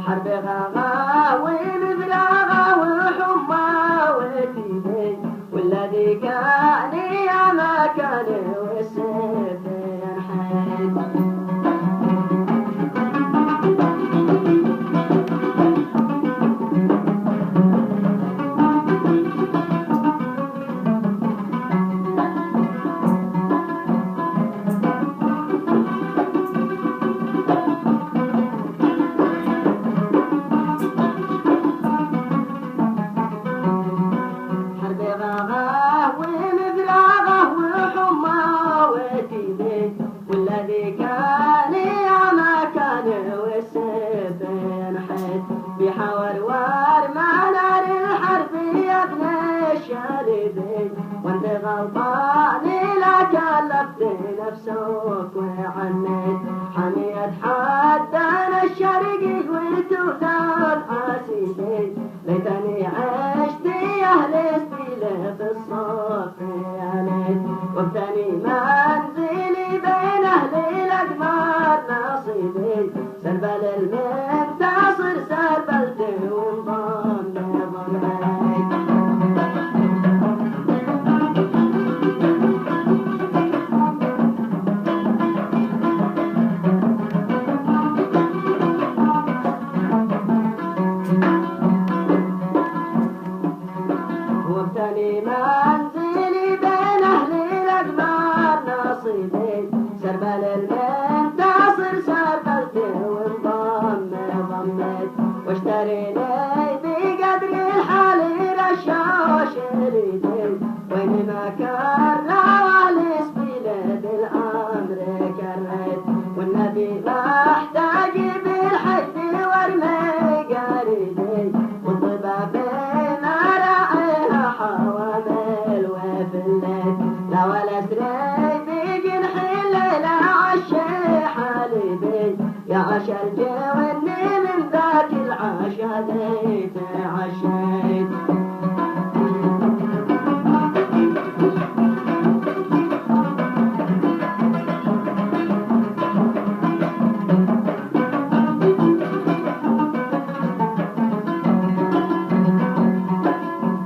حرب غاغا ومبلغا وحمى وتيبي والذي كان يا ما كان والسيف ينحد والذي كان يا ما كان والسيف ينحد بحور ما نار الحرب يا ابن الشاربين وانت غلطان لا كلفت نفسك وعنيت حميت حدنا الشرق وتودان حاسبين ليتني عشت يا اهل استيله في الصف يا ليت وابتني منزلي بين اهل الاقمار نصيبي سربل المنتصر سربلت وانضم ضميت وابتني منزلي بين اهل الاقمار نصيبي سربل المنتصر سربلت وانضم ضميت واشتري لي بقدر الحال رشاش اليدين وين ما كان والس بلاد الامر كريت والنبي محتاج بالحج وارمي قريبي والطبع بما راعيها حوامل وفلت لا ولا سري بجنح الليل عشي حالبي يا عشا الجواني من ذاك العشا ديت عشيت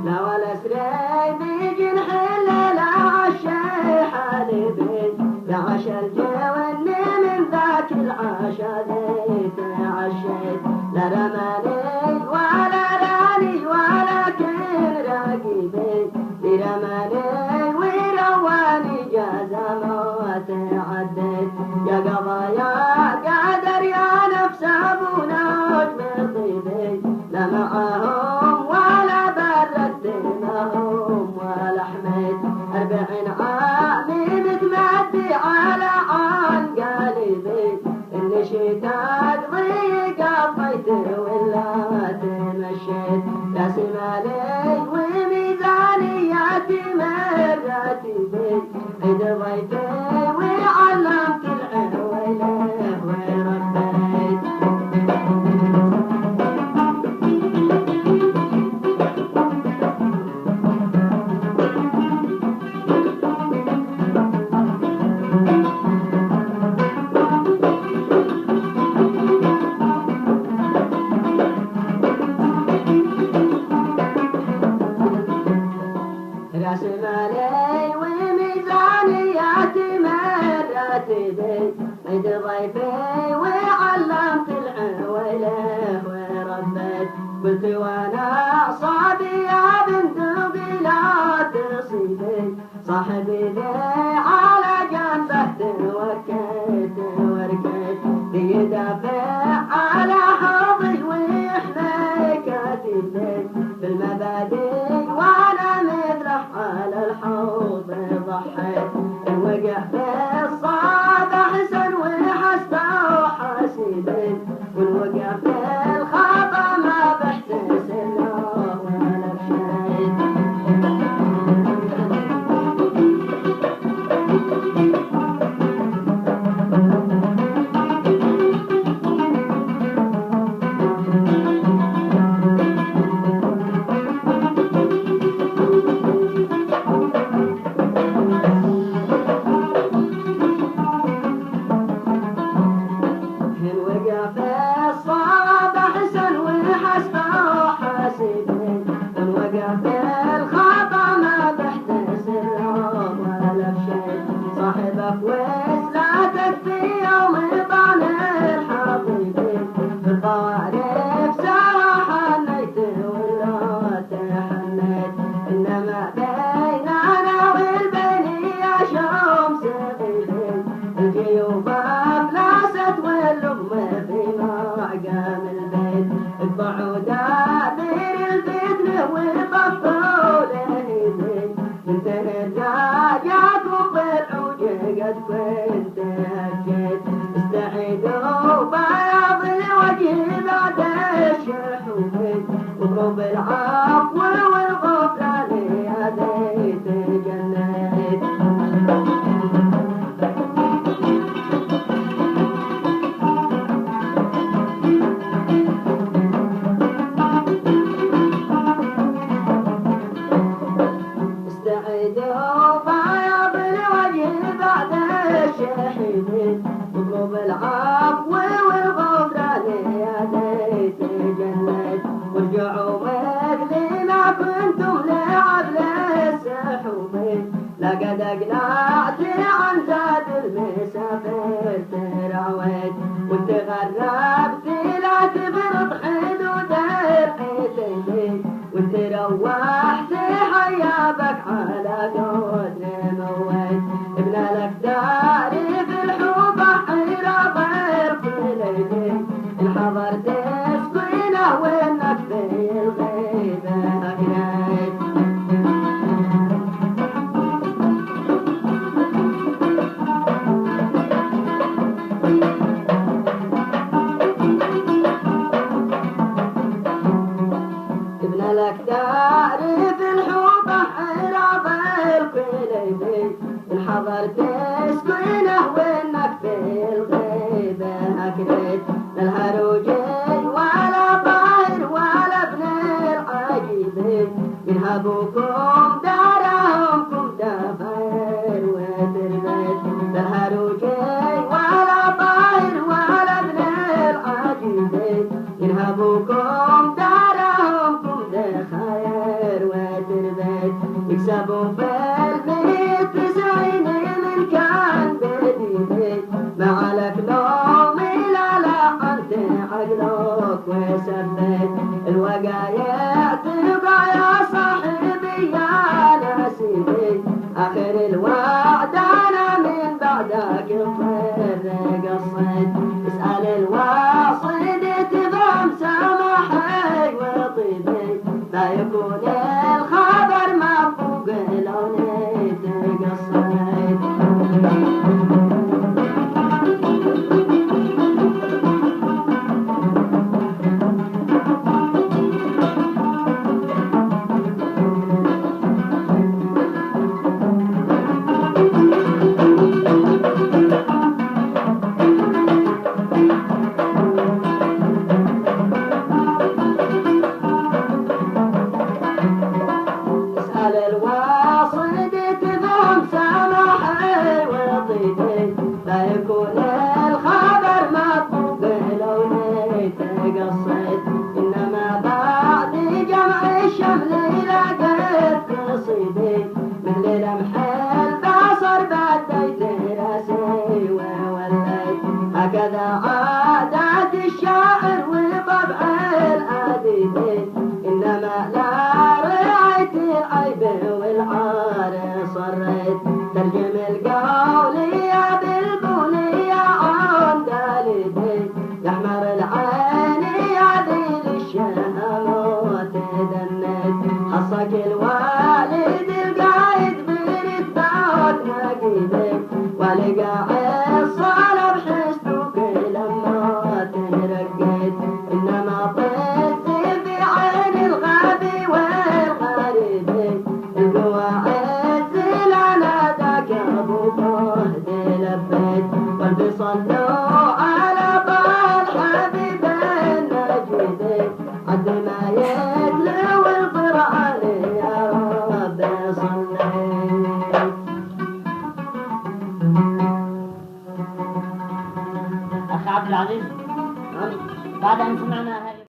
لا ولا سري بجنح الليل عشي حالبي يا عشا الجواني من ذاك العشا ديت عشيت لا رماني ولا راني ولكن راقبي برماني ورواني جازا موت عديت يا قضايا قادر يا نفس ابو نجم طيبي لا معهم ولا بردت لهم ولا حميت 40 عامي متمدي على عن قلبي إن شتات ضيق قضيت ولا تمشيت يا سمالي وميزانياتي مراتبي عيد ضيفي وعلمت العويله وربيت راس مالي وميزانياتي مراتبي عيد ضيفي وعلمت العويله وربيت قلت وانا صادي يا بندقي لا تصيبي صاحبي لي على جنبه توكيت وركيت ليدافع على حوضي ويحمي كتفي في المبادئ وانا مدرح على الحوض ضحيت وقع في الصعب احسن وحسبه حاسبي والوقع في الخطا ما بحتسب له ولا بشيت وقع في الصعب قام البيت اطبعوا دابير الفتنة وطفوا لهيزين منتهى الراجات وطلعوا قد كنت هجيت استعيدوا بياض الوجه بعد الشحومين وضرب العفو والغفران يا ليت جنيت استعيدوا بياض الوجه بعد الشحيمين واطلب العفو والغفران يا ليت جنيت وارجعوا مثل ما كنتم لعبل السحومين لقد اقلعت عن زاد المسافر تراويت وانت غربت لا تبرد حدود الحيتين وانت روحت حيابك على قدر مويت ابن الاكدار في الحب حيرة ضير في ليلين الحضر تسكينه وانك في الغيبة اقنيت ابن الاكدار في الحب حيرة ضير في ليلين الحضر تسكينه وانك في الغيبة اكنيت الهروجي ولا طاهر ولا ابن العجيبين ينهبوكم دارهمكم دفاير وتربيت الهروجي ولا طاهر ولا ابن العجيبين ينهبوكم دارهمكم دخاير وتربيت يكسبوا في البيت 90 من كان بديدي ما عليك نومي لا انت عقلك وسبيت الوقايع تبقى يا صاحبي يا نسيبي اخر الوعد انا من بعدك الطير قصيت اسال الواصل تفهم سماحي وطيبي لا يكون الخبر مفوق لو تقصيت اسأل الواصل تفهم سماحي وطيبي لا يكون الخبر مطلوب لو تقصيت انما بعد جمع الشمل لقيت قصيدي مثل لمح البصر بديت راسي ووليت هكذا عادات الشاعر وطبع الاديب انما لا العيب والعار صريت ترجم القولية بالبنية عند اليدين يحمر العين يا ذيل الشهوات دنيت حصك الوالد القايد بالإثبات نقيدك ولقاعد الصلب حسنك لما ترقيت إنما طلت في عين الغبي والغريب القواعد لنا ذاك أبو فهد لبيت قلبي صلوا على طال حبيب النجيد عد ما يتلو القرآن يا رب صليت. أخ عبد العزيز بعد أن سمعنا هذه